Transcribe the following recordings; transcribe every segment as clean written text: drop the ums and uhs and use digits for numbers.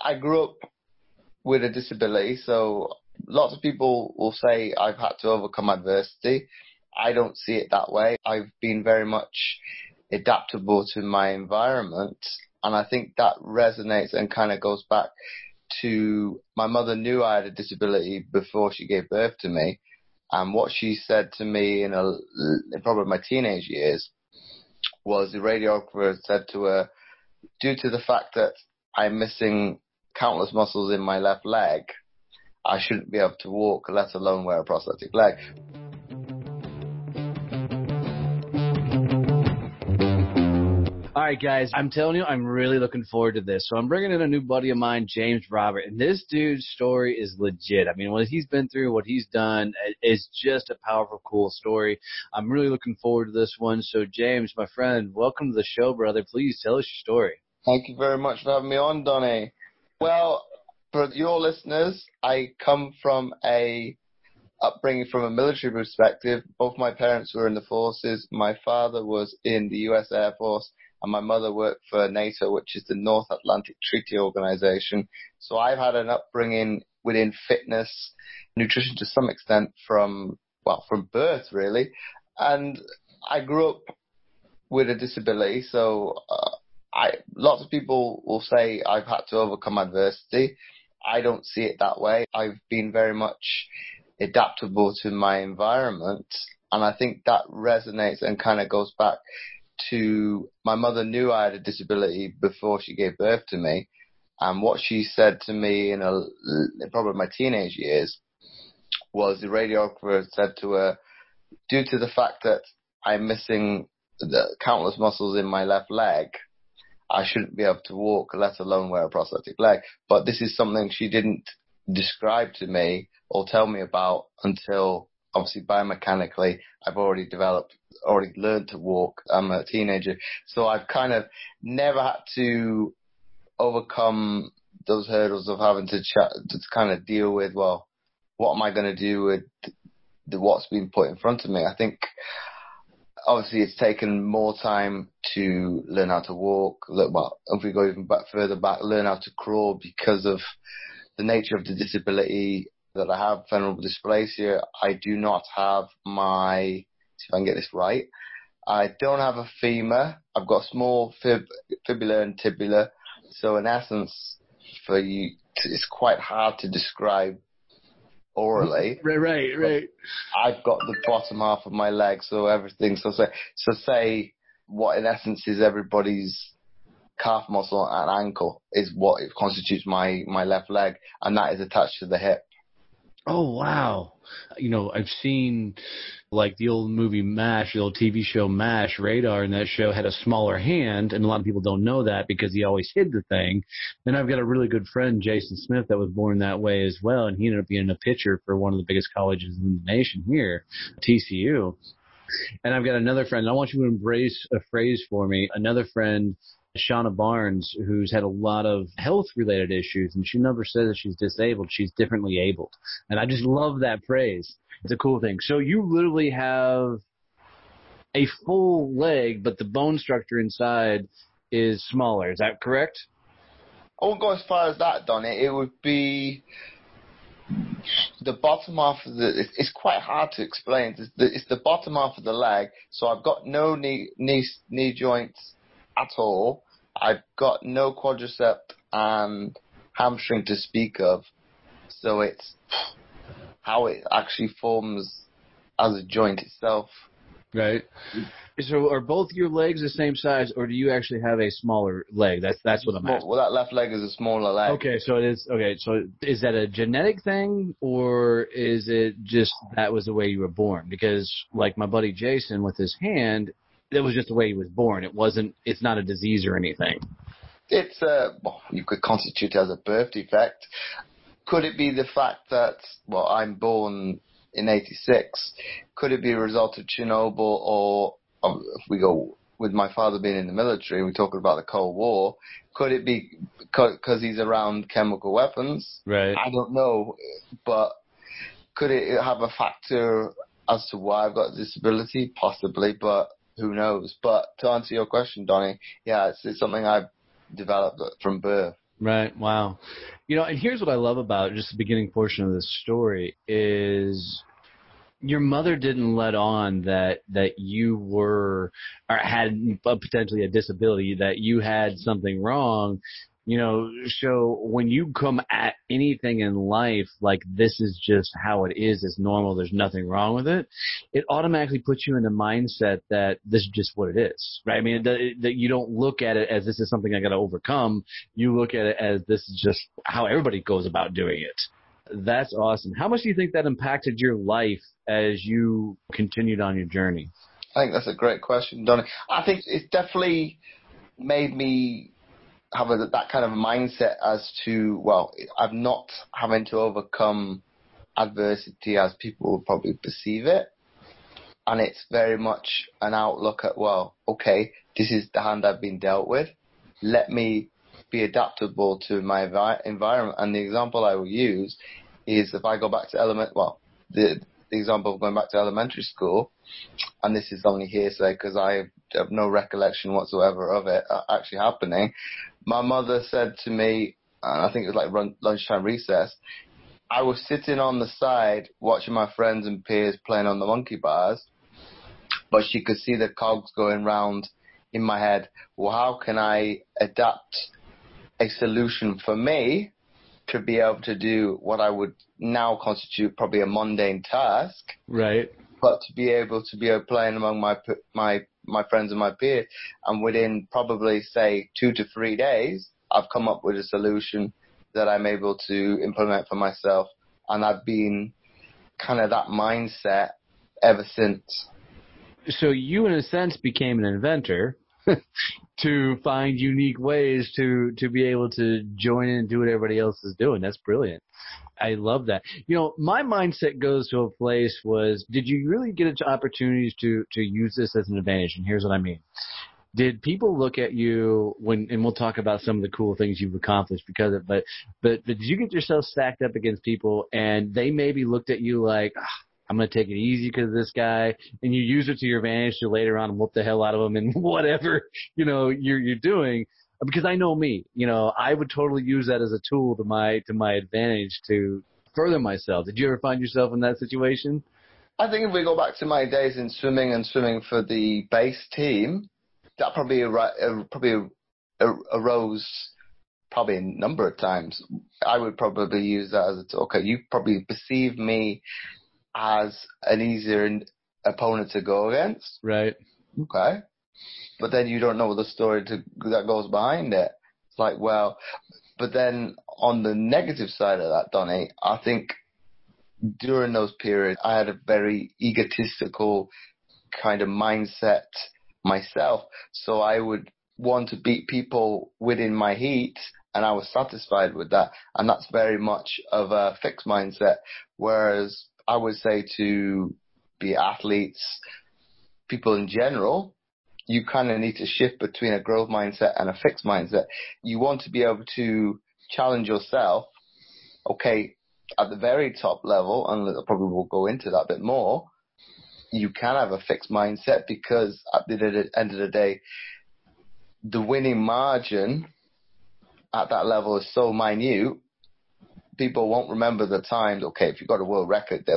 I grew up with a disability, so lots of people will say I've had to overcome adversity. I don't see it that way. I've been very much adaptable to my environment, and I think that resonates and kind of goes back to my mother knew I had a disability before she gave birth to me, and what she said to me in probably my teenage years was the radiographer said to her, due to the fact that I'm missing countless muscles in my left leg, I shouldn't be able to walk, let alone wear a prosthetic leg. All right, guys, I'm telling you, I'm really looking forward to this. So I'm bringing in a new buddy of mine, James Robert, and this dude's story is legit. I mean, what he's been through, what he's done is just a powerful, cool story. I'm really looking forward to this one. So, James, my friend, welcome to the show, brother. Please tell us your story. Thank you very much for having me on, Donnie. Well, for your listeners, I come from a upbringing from a military perspective. Both my parents were in the forces. My father was in the U.S. Air Force, and my mother worked for NATO, which is the North Atlantic Treaty Organization. So I've had an upbringing within fitness, nutrition to some extent from birth, really. And I grew up with a disability, so lots of people will say I've had to overcome adversity. I don't see it that way. I've been very much adaptable to my environment, and I think that resonates and kind of goes back to my mother knew I had a disability before she gave birth to me, and what she said to me in probably my teenage years was the radiographer said to her, due to the fact that I'm missing the countless muscles in my left leg, I shouldn't be able to walk, let alone wear a prosthetic leg. But this is something she didn't describe to me or tell me about until, obviously, biomechanically, I've already learned to walk. I'm a teenager. So I've kind of never had to overcome those hurdles of having to kind of deal with, well, what am I going to do with what's been put in front of me? I think, obviously, it's taken more time to learn how to walk. Well, if we go even further back, learn how to crawl because of the nature of the disability that I have, femoral dysplasia. I do not have see if I can get this right, I don't have a femur. I've got small fibula and tibula. So in essence, for you, it's quite hard to describe orally. Right. I've got the bottom half of my leg, so everything. So say what in essence is everybody's calf muscle and ankle is what it constitutes my left leg, and that is attached to the hip. Oh, wow. You know, I've seen like the old movie MASH, the old TV show MASH, Radar, and that show had a smaller hand, and a lot of people don't know that because he always hid the thing. And I've got a really good friend, Jason Smith, that was born that way as well, and he ended up being a pitcher for one of the biggest colleges in the nation here, TCU. And I've got another friend, and I want you to embrace a phrase for me, another friend, Shauna Barnes, who's had a lot of health-related issues, and she never says that she's disabled. She's differently abled. And I just love that phrase. It's a cool thing. So you literally have a full leg, but the bone structure inside is smaller. Is that correct? I won't go as far as that, Donnie. It would be the bottom half of it's quite hard to explain. It's the bottom half of the leg. So I've got no knee joints at all. I've got no quadricep and hamstring to speak of. So it's how it actually forms as a joint itself. Right. So are both your legs the same size, or do you actually have a smaller leg? That's what I'm asking. Well, that left leg is a smaller leg. Okay, so it is. Okay, so is that a genetic thing, or is it just that was the way you were born? Because like my buddy Jason with his hand, that was just the way he was born. It's not a disease or anything. It's you could constitute it as a birth defect. Could it be the fact that, I'm born in 86, could it be a result of Chernobyl, or if we go with my father being in the military, we're talking about the Cold War, could it be because he's around chemical weapons? Right. I don't know, but could it have a factor as to why I've got a disability? Possibly, but who knows? But to answer your question, Donnie, yeah, it's something I've developed from birth. Right. Wow. And here's what I love about just the beginning portion of this story is your mother didn't let on that you were or had potentially a disability, that you had something wrong. So when you come at anything in life like this is just how it is, it's normal, there's nothing wrong with it, it automatically puts you in the mindset that this is just what it is, right? I mean, that you don't look at it as this is something I got to overcome. You look at it as this is just how everybody goes about doing it. That's awesome. How much do you think that impacted your life as you continued on your journey? I think that's a great question, Donnie. I think it's definitely made me have that kind of mindset as to, well, I'm not having to overcome adversity as people will probably perceive it. And it's very much an outlook at, well, okay, this is the hand I've been dealt with. Let me be adaptable to my environment. And the example I will use is if I go back to the example of going back to elementary school, and this is only hearsay because I have no recollection whatsoever of it actually happening. My mother said to me, and I think it was like lunchtime recess, I was sitting on the side watching my friends and peers playing on the monkey bars, but she could see the cogs going round in my head. Well, how can I adapt a solution for me to be able to do what I would now constitute probably a mundane task, right? But to be able playing among my friends and my peers, and within probably say 2 to 3 days, I've come up with a solution that I'm able to implement for myself, and I've been kind of that mindset ever since. So you, in a sense, became an inventor to find unique ways to be able to join in and do what everybody else is doing. That's brilliant. I love that. My mindset goes to a place was, did you really get opportunities to use this as an advantage? And here's what I mean. Did people look at you and we'll talk about some of the cool things you've accomplished because of it, but did you get yourself stacked up against people and they maybe looked at you like, I'm going to take it easy because of this guy, and you use it to your advantage to later on whoop the hell out of them and whatever, you're doing? Because I know me, I would totally use that as a tool to my advantage to further myself. Did you ever find yourself in that situation? I think if we go back to my days in swimming for the base team, that probably arose probably a number of times. I would probably use that as okay, you probably perceive me as an easier opponent to go against. Right. Okay. But then you don't know the story that goes behind it. It's like, well, but then on the negative side of that, Donnie, I think during those periods, I had a very egotistical kind of mindset myself. So I would want to beat people within my heat, and I was satisfied with that. And that's very much of a fixed mindset. Whereas I would say to be athletes, people in general, you kind of need to shift between a growth mindset and a fixed mindset. You want to be able to challenge yourself, okay, at the very top level, and I probably will go into that a bit more, you can have a fixed mindset because at the end of the day, the winning margin at that level is so minute, people won't remember the times, okay, if you've got a world record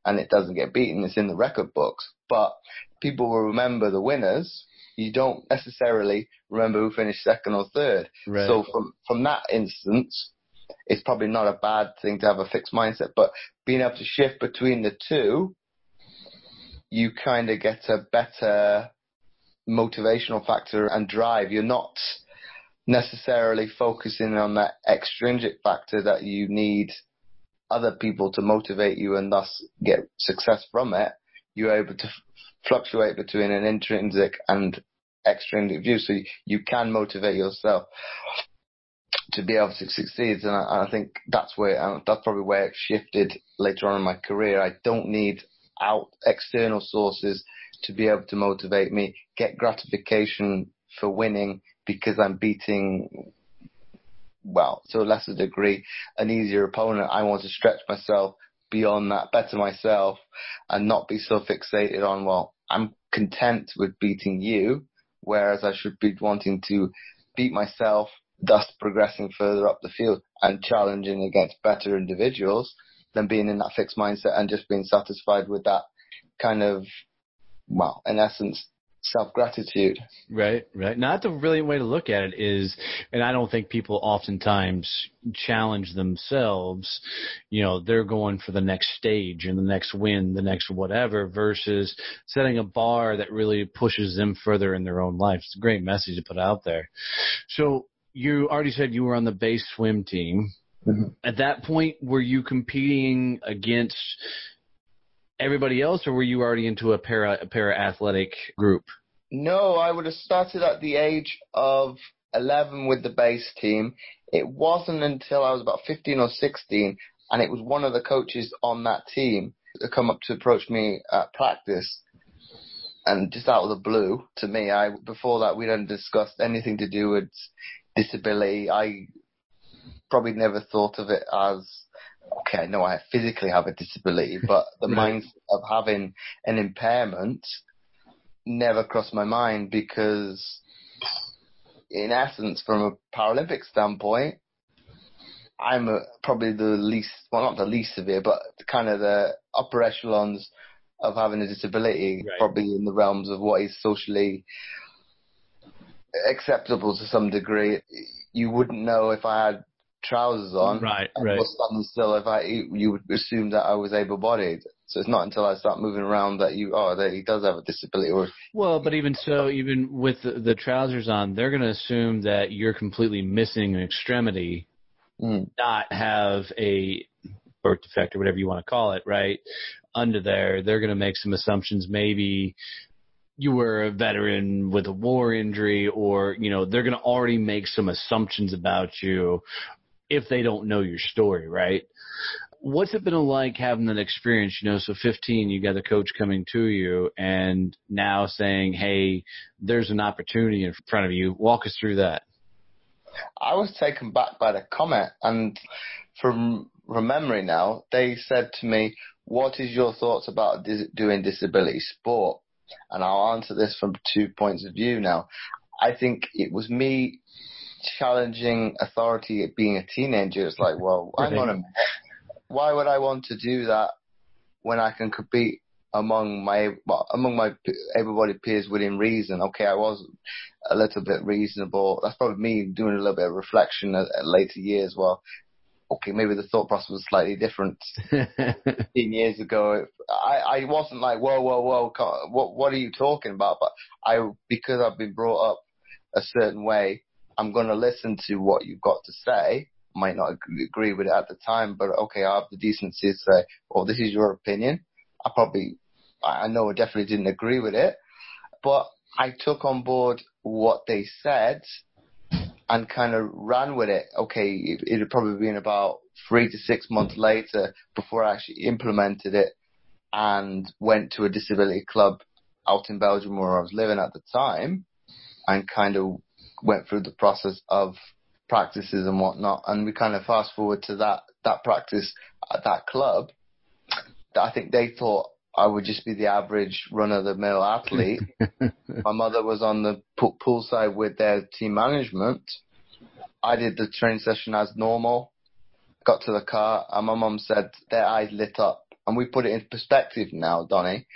and it doesn't get beaten, it's in the record books. But people will remember the winners. You don't necessarily remember who finished second or third. Right. So from that instance, it's probably not a bad thing to have a fixed mindset. But being able to shift between the two, you kind of get a better motivational factor and drive. You're not necessarily focusing on that extrinsic factor that you need other people to motivate you and thus get success from it. You're able to fluctuate between an intrinsic and extrinsic view, so you can motivate yourself to be able to succeed. And I think that's probably where it shifted later on in my career. I don't need external sources to be able to motivate me, get gratification for winning because I'm beating, well, to a lesser degree, an easier opponent. I want to stretch myself beyond that, better myself, and not be so fixated on, well, I'm content with beating you, whereas I should be wanting to beat myself, thus progressing further up the field and challenging against better individuals than being in that fixed mindset and just being satisfied with that kind of, well, in essence, self-gratitude. Right. Now, that's a brilliant way to look at it is, and I don't think people oftentimes challenge themselves, they're going for the next stage and the next win, the next whatever, versus setting a bar that really pushes them further in their own life. It's a great message to put out there. So you already said you were on the base swim team. Mm-hmm. At that point, were you competing against everybody else, or were you already into a para athletic group? No, I would have started at the age of 11 with the base team. It wasn't until I was about 15 or 16, and it was one of the coaches on that team that come up to approach me at practice. And just out of the blue, to me, before that, we hadn't discussed anything to do with disability. I probably never thought of it as, okay, I know I physically have a disability, but the mindset of having an impairment never crossed my mind, because in essence, from a Paralympic standpoint, I'm probably the least, well, not the least severe, but kind of the upper echelons of having a disability, probably in the realms of what is socially acceptable to some degree. You wouldn't know if I had trousers on, and was standing still. You would assume that I was able-bodied. So it's not until I start moving around that that he does have a disability. Well, but even so, even with the trousers on, they're going to assume that you're completely missing an extremity, not have a birth defect or whatever you want to call it, right? Under there, they're going to make some assumptions. Maybe you were a veteran with a war injury, or, they're going to already make some assumptions about you if they don't know your story, right? What's it been like having that experience? So 15, you got a coach coming to you and now saying, hey, there's an opportunity in front of you. Walk us through that. I was taken back by the comment, and from memory now, they said to me, what is your thoughts about doing disability sport? And I'll answer this from 2 points of view now. I think it was me challenging authority at being a teenager. It's like, well, hang on a minute. Why would I want to do that when I can compete among my able-bodied peers within reason? Okay, I was a little bit reasonable. That's probably me doing a little bit of reflection at later years. Well, okay, maybe the thought process was slightly different 15 years ago. I wasn't like, whoa, what are you talking about? But because I've been brought up a certain way, I'm going to listen to what you've got to say. Might not agree with it at the time, but okay, I have the decency to say, well, this is your opinion. I know I definitely didn't agree with it, but I took on board what they said and kind of ran with it. Okay, it had probably been about 3 to 6 months later before I actually implemented it and went to a disability club out in Belgium where I was living at the time and kind of went through the process of practices and whatnot. And we kind of fast forward to that practice at that club. I think they thought I would just be the average run-of-the-mill athlete. My mother was on the poolside with their team management. I did the training session as normal, got to the car, and my mum said their eyes lit up. And we put it in perspective now, Donnie.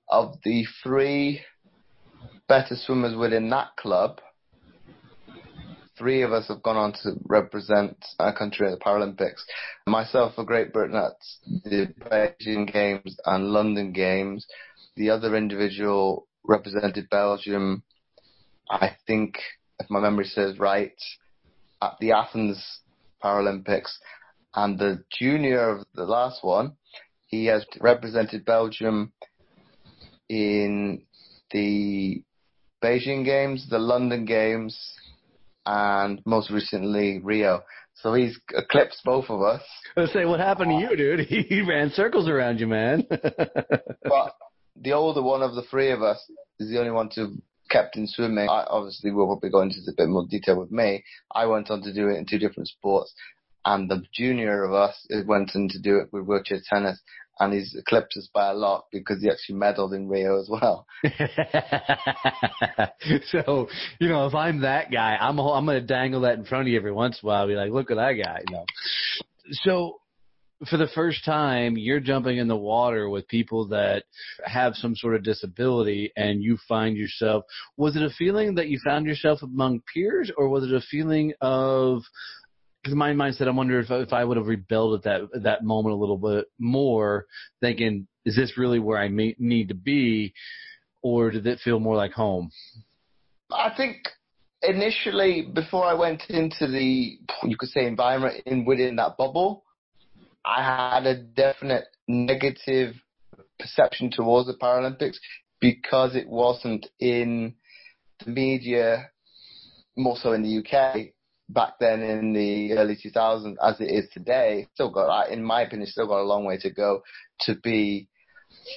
Of the 3 better swimmers within that club, 3 of us have gone on to represent our country at the Paralympics. Myself for Great Britain at the Beijing Games and London Games. The other individual represented Belgium, I think, if my memory serves right, at the Athens Paralympics. And the junior of the last one, he has represented Belgium in the Beijing Games, the London Games, and most recently Rio. So he's eclipsed both of us. I was saying, what happened to you, dude? He ran circles around you, man. But the older one of the 3 of us is the only one to kept in swimming. Obviously, we'll probably go into a bit more detail with me. I went on to do it in 2 different sports, and the junior of us went on to do it with wheelchair tennis. and he's eclipsed us by a lot because he actually medaled in Rio as well. So, if I'm that guy, I'm going to dangle that in front of you every once in a while. I'll be like, look at that guy. So for the first time, you're jumping in the water with people that have some sort of disability, and you find yourself, was it a feeling that you found yourself among peers, or was it a feeling of, because my mindset, I wonder if I would have rebelled at that moment a little bit more, thinking, is this really where I need to be, or did it feel more like home? I think initially, before I went into the, you could say, environment within that bubble, I had a definite negative perception towards the Paralympics because it wasn't in the media, more so in the UK, back then in the early 2000s as it is today. Still got, in my opinion, still got a long way to go to be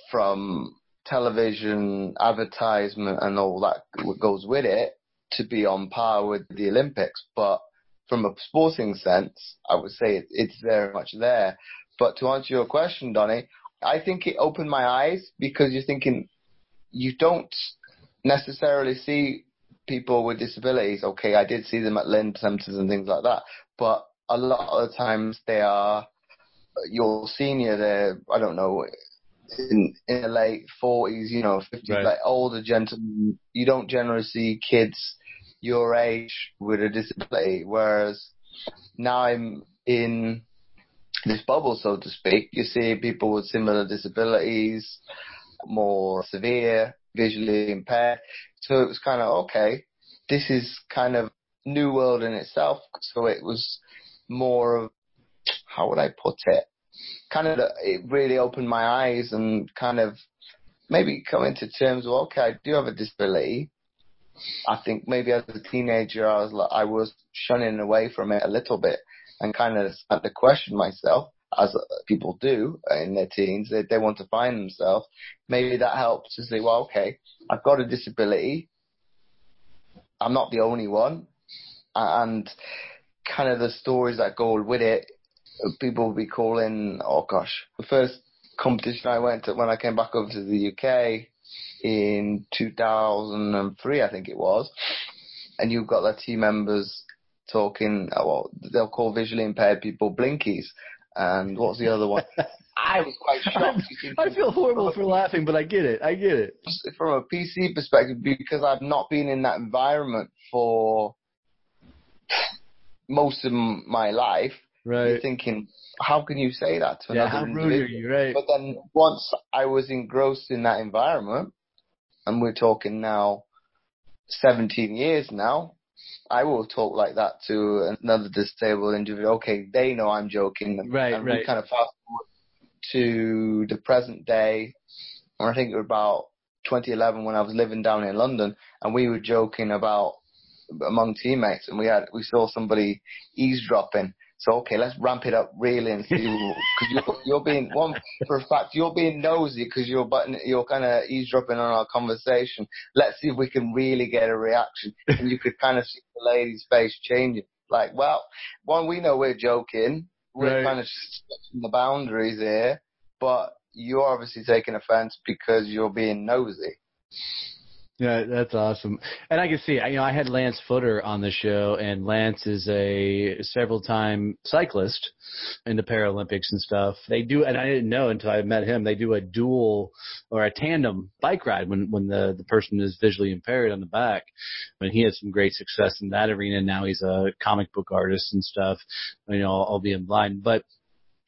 from television, advertisement and all that goes with it to be on par with the Olympics. But from a sporting sense, I would say it's very much there. But to answer your question, Donnie, I think it opened my eyes because you're thinking you don't necessarily see people with disabilities. Okay, I did see them at limb centers and things like that. But a lot of the times they are your senior, they're, I don't know, in the late 40s, 50s, right. Like older gentlemen. You don't generally see kids your age with a disability, whereas now I'm in this bubble, so to speak. You see people with similar disabilities, more severe, visually impaired. So it was kind of, okay, this is kind of new world in itself. So it was more of, how would I put it? Kind of, it really opened my eyes and kind of maybe come into terms of, okay, I do have a disability. I think maybe as a teenager, I was shunning away from it a little bit and kind of had to question myself, as people do in their teens. They want to find themselves. Maybe that helps to say, well, okay, I've got a disability. I'm not the only one. And kind of the stories that go with it, people will be calling, oh gosh, the first competition I went to when I came back over to the UK in 2003, I think it was, and you've got their team members talking, well, they'll call visually impaired people blinkies, and what's the other one? I was quite shocked. I feel horrible for laughing, but I get it. From a PC perspective, because I've not been in that environment for most of my life, right. You're thinking, how can you say that to another individual? Rude are you, right? But then once I was engrossed in that environment, and we're talking now 17 years now, I will talk like that to another disabled individual. Okay, they know I'm joking. Right. We kind of fast forward to the present day, and I think it was about 2011 when I was living down in London, and we were joking about among teammates, and we saw somebody eavesdropping. So okay, let's ramp it up really and see, because you're being one for a fact, you're being nosy because you're kind of eavesdropping on our conversation. Let's see if we can really get a reaction. And you could kind of see the lady's face changing. Like, well, one, we know we're joking, we're kind of stretching the boundaries here, but you're obviously taking offense because you're being nosy. Yeah, that's awesome. And I can see, I had Lance Footer on the show, and Lance is a several-time cyclist in the Paralympics and stuff. They do, and I didn't know until I met him, they do a dual or a tandem bike ride when the person is visually impaired on the back. And he had some great success in that arena. Now he's a comic book artist and stuff, all being blind. But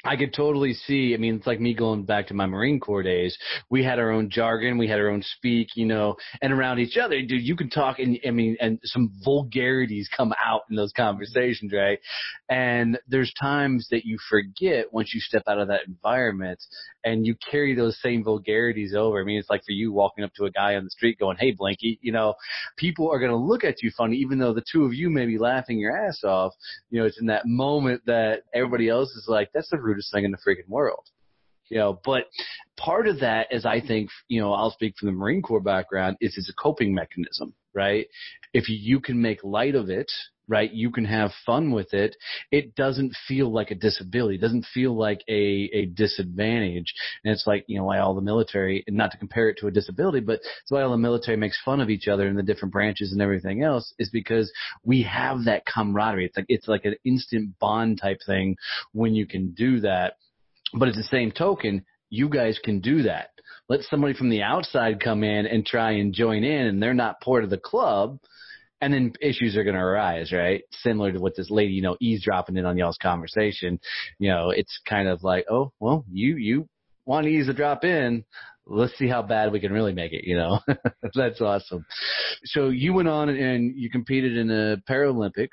I could totally see, it's like me going back to my Marine Corps days. We had our own jargon, we had our own speak, and around each other, dude, you can talk and some vulgarities come out in those conversations, right? And there's times that you forget once you step out of that environment and you carry those same vulgarities over. It's like for you walking up to a guy on the street going, hey, Blinky, people are going to look at you funny, even though the two of you may be laughing your ass off. It's in that moment that everybody else is like, that's the rudest thing in the freaking world. But part of that is, I think, I'll speak from the Marine Corps background, is it's a coping mechanism, right? If you can make light of it, right? You can have fun with it. It doesn't feel like a disability. It doesn't feel like a disadvantage. And it's like, why all the military, and not to compare it to a disability, but it's why all the military makes fun of each other in the different branches and everything else, is because we have that camaraderie. It's like an instant bond type thing when you can do that. But at the same token, you guys can do that. Let somebody from the outside come in and try and join in, and they're not part of the club, and then issues are going to arise, right? Similar to what this lady, eavesdropping in on y'all's conversation. It's kind of like, oh, well, you want to eavesdrop in. Let's see how bad we can really make it, That's awesome. So you went on and you competed in the Paralympics,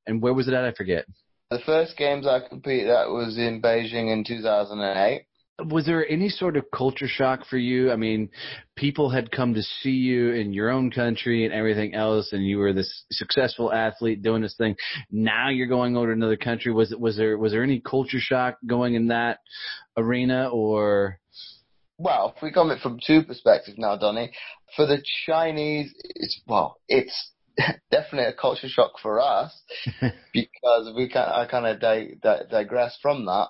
and where was it at? I forget. The first games I competed at was in Beijing in 2008. Was there any sort of culture shock for you? I mean, people had come to see you in your own country and everything else, and you were this successful athlete doing this thing. Now you're going over to another country. Was there any culture shock going in that arena, or? Well, if we come at it from two perspectives now, Donnie, for the Chinese, it's definitely a culture shock for us because I kind of digress from that.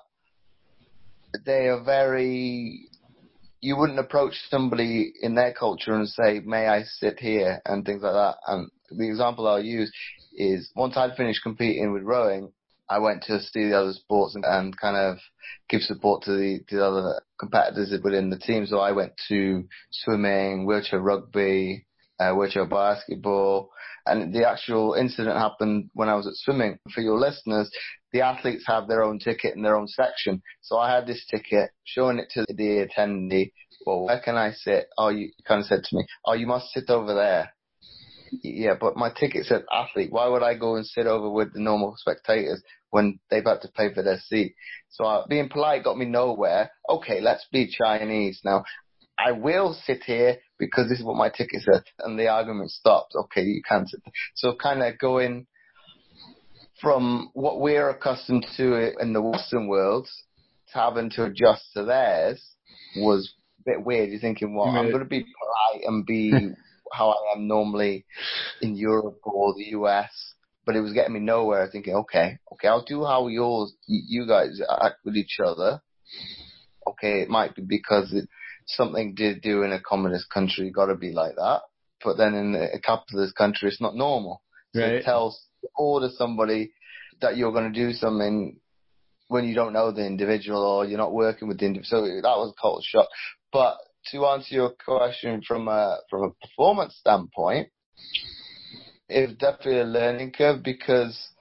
They are you wouldn't approach somebody in their culture and say, may I sit here, and things like that. And the example I'll use is once I'd finished competing with rowing, I went to see the other sports and kind of give support to the other competitors within the team. So I went to swimming, wheelchair rugby, wheelchair basketball, and the actual incident happened when I was at swimming. For your listeners, the athletes have their own ticket and their own section. So I had this ticket, showing it to the attendee. Well, where can I sit? Oh, you kind of said to me, oh, you must sit over there. Yeah, but my ticket said athlete. Why would I go and sit over with the normal spectators when they've had to pay for their seat? So being polite got me nowhere. Okay, let's be Chinese now. I will sit here because this is what my ticket says. And the argument stopped. Okay, you can't sit there. So kind of going from what we're accustomed to in the Western world to having to adjust to theirs was a bit weird. You're thinking, well, I'm going to be polite and be how I am normally in Europe or the US. But it was getting me nowhere, thinking, okay, I'll do how you guys act with each other. Okay, it might be because something did do in a communist country, you got to be like that. But then in a capitalist country, it's not normal. So right. It order somebody that you're going to do something when you don't know the individual or you're not working with the individual. So that was a culture shock. But to answer your question from a performance standpoint, it was definitely a learning curve because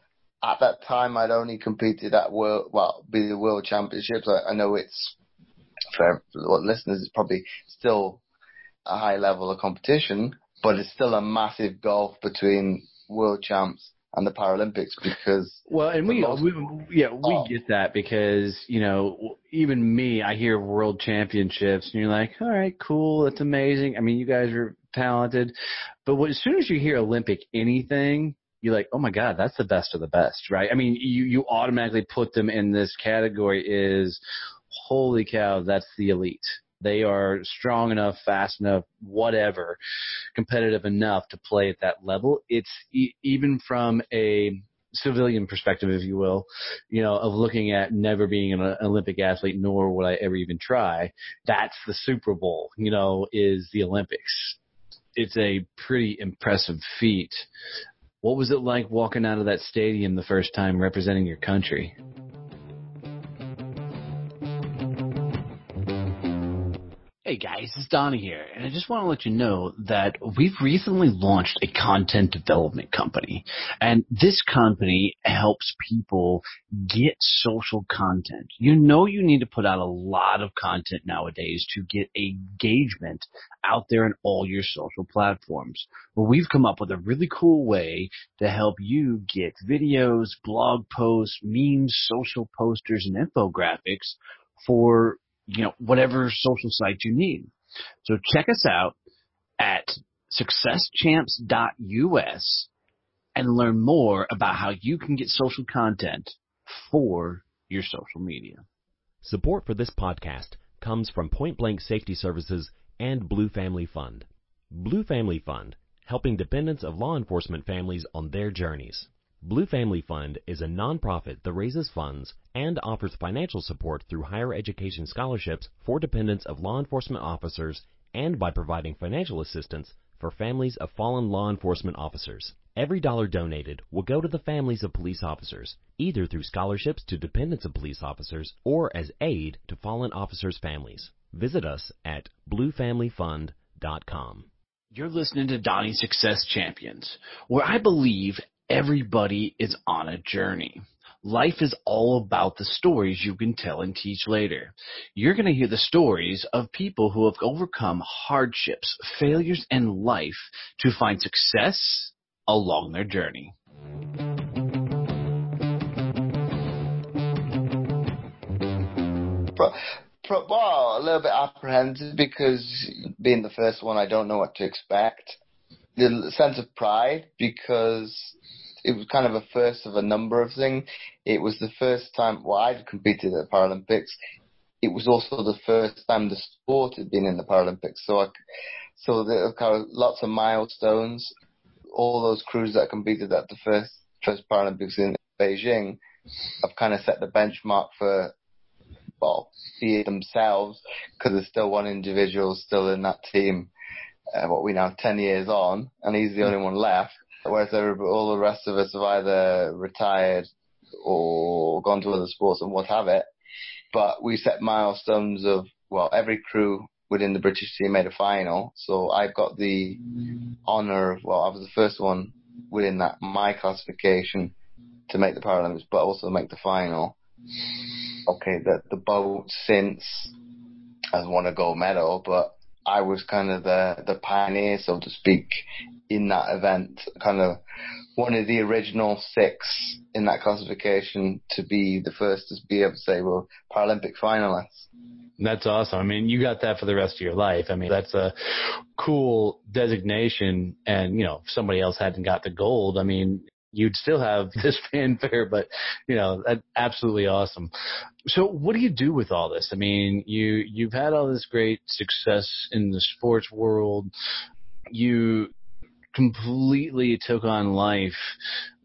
at that time I'd only competed at the World Championships. I know it's, for what listeners, it's probably still a high level of competition, but it's still a massive gulf between World Champs and the Paralympics because... Well, and we get that because, even me, I hear World Championships and you're like, all right, cool, that's amazing. I mean, you guys are talented. But as soon as you hear Olympic anything, you're like, oh my God, that's the best of the best, right? I mean, you automatically put them in this category is, holy cow, that's the elite. They are strong enough, fast enough, whatever, competitive enough to play at that level. It's even from a civilian perspective, if you will, of looking at never being an Olympic athlete, nor would I ever even try. That's the Super Bowl, is the Olympics. It's a pretty impressive feat. What was it like walking out of that stadium the first time representing your country? Hey guys, it's Donnie here, and I just want to let you know that we've recently launched a content development company, and this company helps people get social content. You need to put out a lot of content nowadays to get engagement out there in all your social platforms. Well, we've come up with a really cool way to help you get videos, blog posts, memes, social posters, and infographics for whatever social site you need. So check us out at successchamps.us and learn more about how you can get social content for your social media. Support for this podcast comes from Point Blank Safety Services and Blue Family Fund. Blue Family Fund, helping dependents of law enforcement families on their journeys. Blue Family Fund is a nonprofit that raises funds and offers financial support through higher education scholarships for dependents of law enforcement officers and by providing financial assistance for families of fallen law enforcement officers. Every dollar donated will go to the families of police officers, either through scholarships to dependents of police officers or as aid to fallen officers' families. Visit us at bluefamilyfund.com. You're listening to Donnie's Success Champions, where I believe everybody is on a journey. Life is all about the stories you can tell and teach later. You're going to hear the stories of people who have overcome hardships, failures in life to find success along their journey. Well, a little bit apprehensive because being the first one, I don't know what to expect. The sense of pride because it was kind of a first of a number of things. It was the first time I'd competed at the Paralympics. It was also the first time the sport had been in the Paralympics. So there were kind of lots of milestones. All those crews that competed at the first Paralympics in Beijing have kind of set the benchmark for, see it themselves, because there's still one individual still in that team, 10 years on, and he's the only one left, whereas all the rest of us have either retired or gone to other sports and what have it. But we set milestones of, every crew within the British team made a final, so I got the honour of, I was the first one within my classification to make the Paralympics, but also make the final. Okay, the boat since has won a gold medal, but I was kind of the pioneer, so to speak, in that event. Kind of one of the original 6 in that classification to be the first to be able to say, Paralympic finalists. That's awesome. I mean, you got that for the rest of your life. I mean, that's a cool designation. And, if somebody else hadn't got the gold, I mean, you'd still have this fanfare, but, that's absolutely awesome. So what do you do with all this? I mean, you've had all this great success in the sports world. You completely took on life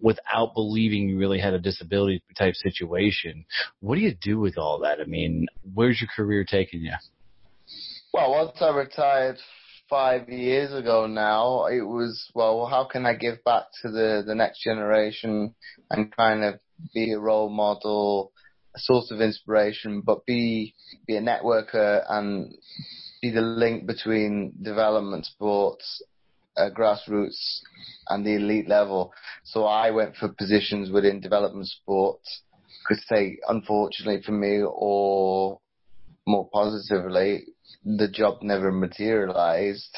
without believing you really had a disability type situation. What do you do with all that? I mean, where's your career taking you? Well, once I retired 5 years ago now, it was, how can I give back to the next generation and kind of be a role model, a source of inspiration, but be a networker and be the link between development sports, grassroots, and the elite level. So I went for positions within development sports. Could say, unfortunately for me, or more positively, the job never materialized.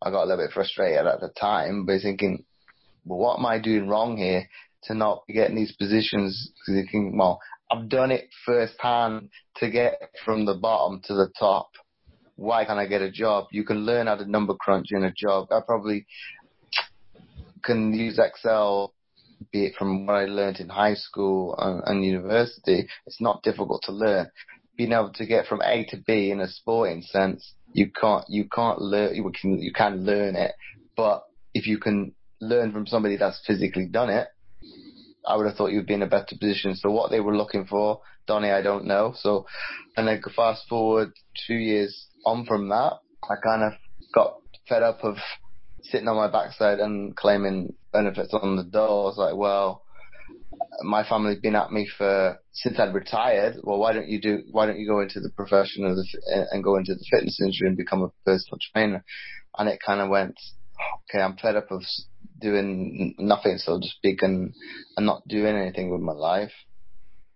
I got a little bit frustrated at the time, but thinking, what am I doing wrong here to not be getting these positions? Thinking, I've done it firsthand to get from the bottom to the top. Why can't I get a job? You can learn how to number crunch in a job. I probably can use Excel, be it from what I learned in high school and university. It's not difficult to learn. Being able to get from A to B in a sporting sense, you can't learn. You can learn it, but if you can learn from somebody that's physically done it, I would have thought you'd be in a better position. So what they were looking for, Donnie, I don't know. So, and then fast forward 2 years on from that, I kind of got fed up of sitting on my backside and claiming benefits on the door. I was like, my family's been at me since I'd retired. Why don't you go into the profession and go into the fitness industry and become a personal trainer? And it kind of went, okay, I'm fed up of doing nothing, so to speak, and not doing anything with my life.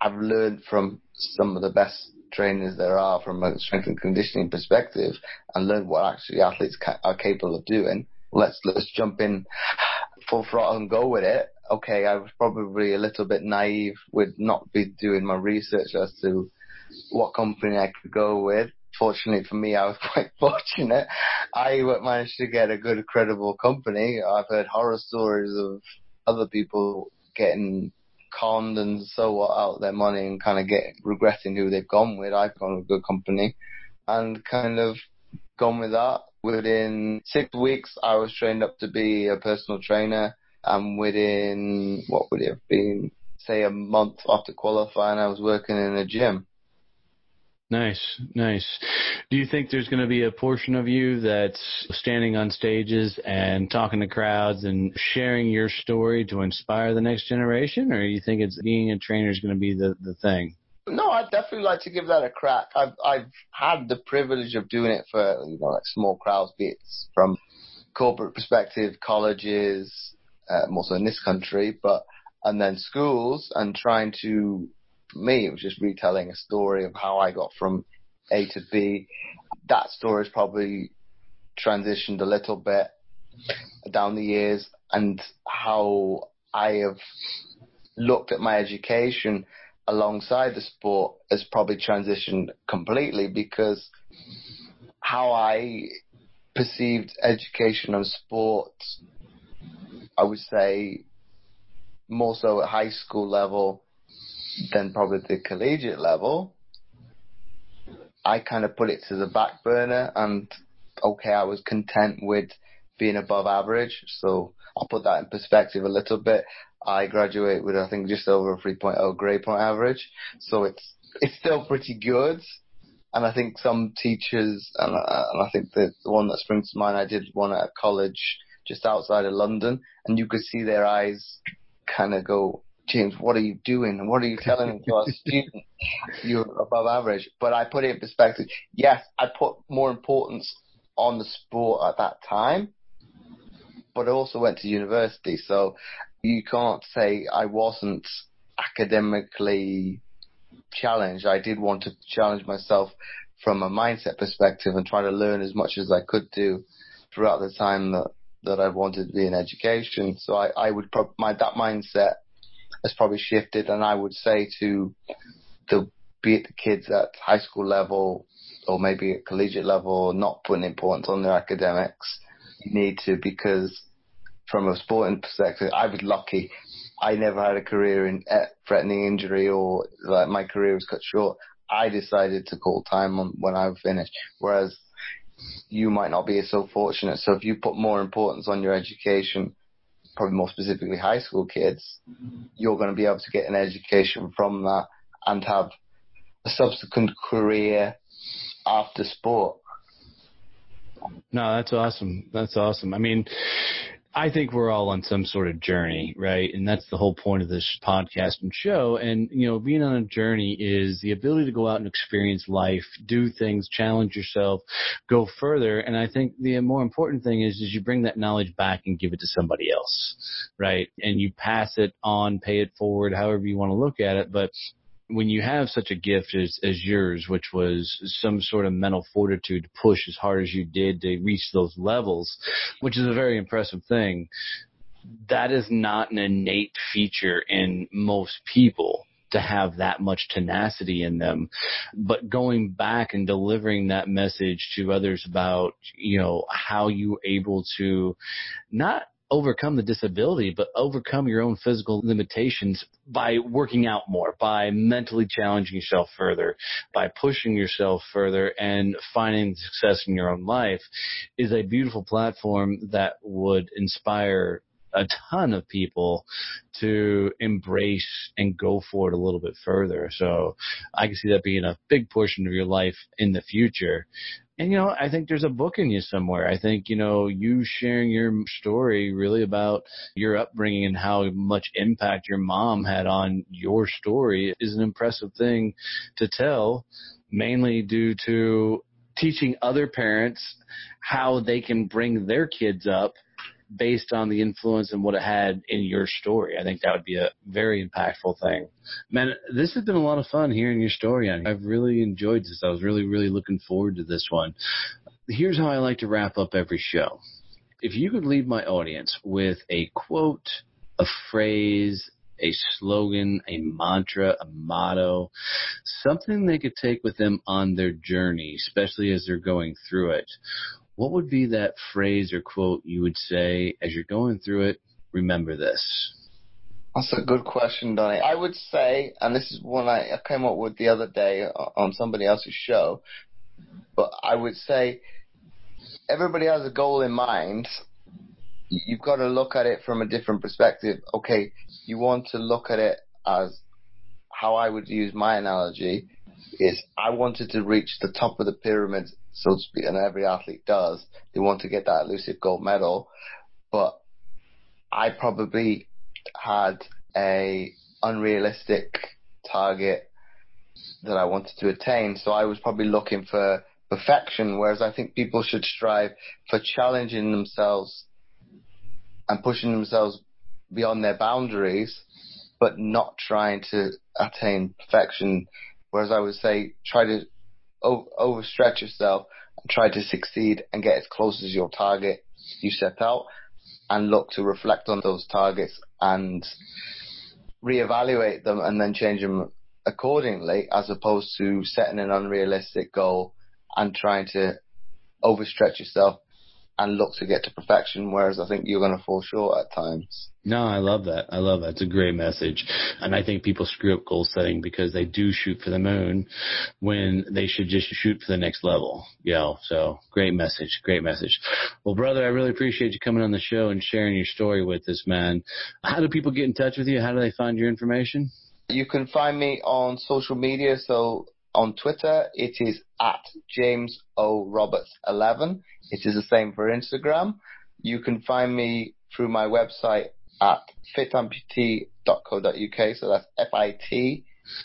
I've learned from some of the best trainers there are from a strength and conditioning perspective, and learned what actually athletes are capable of doing. Let's jump in full throttle and go with it. Okay, I was probably a little bit naive with not be doing my research as to what company I could go with. Fortunately for me, I was quite fortunate. I managed to get a good, credible company. I've heard horror stories of other people getting conned and out their money and kind of regretting who they've gone with. I've gone with a good company and kind of gone with that. Within 6 weeks, I was trained up to be a personal trainer. And within, what would it have been, say a month after qualifying, I was working in a gym. Nice, nice. Do you think there's going to be a portion of you that's standing on stages and talking to crowds and sharing your story to inspire the next generation, or do you think it's being a trainer is going to be the thing? No, I'd definitely like to give that a crack. I've had the privilege of doing it for, like small crowds, be it from corporate perspective, colleges, more so in this country, and then schools, and trying to, for me, it was just retelling a story of how I got from A to B. That story has probably transitioned a little bit down the years, and how I have looked at my education alongside the sport has probably transitioned completely, because how I perceived education and sport, I would say more so at high school level than probably the collegiate level, I kind of put it to the back burner, and okay, I was content with being above average. So I'll put that in perspective a little bit. I graduate with, I think, just over a 3.0 grade point average. So it's still pretty good. And I think some teachers, and I think the one that springs to mind, I did one at a college just outside of London, and you could see their eyes kind of go, James, what are you doing? And what are you telling to our student? You're above average. But I put it in perspective. Yes, I put more importance on the sport at that time, but I also went to university. So you can't say I wasn't academically challenged. I did want to challenge myself from a mindset perspective and try to learn as much as I could do throughout the time that I wanted to be in education. So I would that mindset has probably shifted, and I would say to be it the kids at high school level or maybe at collegiate level, not putting importance on their academics. You need to, because from a sporting perspective, I was lucky. I never had a career in threatening injury, or like my career was cut short. I decided to call time on when I finished, whereas you might not be so fortunate. So if you put more importance on your education, probably more specifically high school kids, you're going to be able to get an education from that and have a subsequent career after sport. No, that's awesome. That's awesome. I mean, I think we're all on some sort of journey, right? And that's the whole point of this podcast and show. And, being on a journey is the ability to go out and experience life, do things, challenge yourself, go further. And I think the more important thing is you bring that knowledge back and give it to somebody else, right? And you pass it on, pay it forward, however you want to look at it. But when you have such a gift as yours, which was some sort of mental fortitude to push as hard as you did to reach those levels, which is a very impressive thing, that is not an innate feature in most people to have that much tenacity in them. But going back and delivering that message to others about, how you were able to not overcome the disability, but overcome your own physical limitations by working out more, by mentally challenging yourself further, by pushing yourself further and finding success in your own life is a beautiful platform that would inspire a ton of people to embrace and go for it a little bit further. So I can see that being a big portion of your life in the future. And, I think there's a book in you somewhere. I think, you sharing your story really about your upbringing and how much impact your mom had on your story is an impressive thing to tell, mainly due to teaching other parents how they can bring their kids up based on the influence and what it had in your story. I think that would be a very impactful thing. Man, this has been a lot of fun hearing your story. I've really enjoyed this. I was really, really looking forward to this one. Here's how I like to wrap up every show. If you could leave my audience with a quote, a phrase, a slogan, a mantra, a motto, something they could take with them on their journey, especially as they're going through it, what would be that phrase or quote you would say as you're going through it? Remember this. That's a good question, Donnie. I would say, and this is one I came up with the other day on somebody else's show, but I would say everybody has a goal in mind. you've got to look at it from a different perspective. Okay, you want to look at it as how I would use my analogy is I wanted to reach the top of the pyramid, so to speak, and every athlete does. They want to get that elusive gold medal, but I probably had a unrealistic target that I wanted to attain, so I was probably looking for perfection, whereas I think people should strive for challenging themselves and pushing themselves beyond their boundaries, but not trying to attain perfection. Whereas I would say try to overstretch yourself and try to succeed and get as close as your target you set out, and look to reflect on those targets and reevaluate them and then change them accordingly, as opposed to setting an unrealistic goal and trying to overstretch yourself and look to get to perfection, whereas I think you're going to fall short at times. No, I love that. I love that. It's a great message. And I think people screw up goal setting because they do shoot for the moon when they should just shoot for the next level. So great message. Great message. Well, brother, I really appreciate you coming on the show and sharing your story with us, man. How do people get in touch with you? How do they find your information? You can find me on social media. So on Twitter, it is at James O. Roberts 11. It is the same for Instagram. You can find me through my website at fitamputee.co.uk. So that's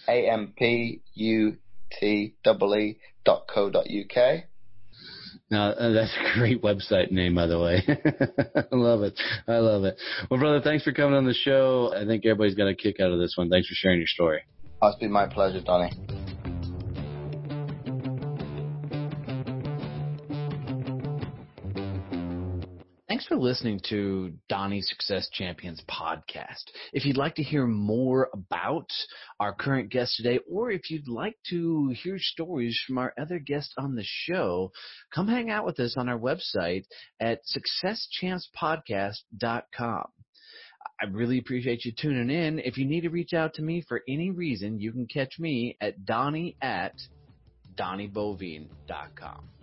FITAMPUTEE.co.uk. Now, that's a great website name, by the way. I love it. I love it. Well, brother, thanks for coming on the show. I think everybody's got a kick out of this one. Thanks for sharing your story. It's been my pleasure, Donnie. Thanks for listening to Donnie Success Champions podcast. If you'd like to hear more about our current guest today, or if you'd like to hear stories from our other guests on the show, come hang out with us on our website at successchampspodcast.com. I really appreciate you tuning in. If you need to reach out to me for any reason, you can catch me at Donnie@DonnieBoivin.com.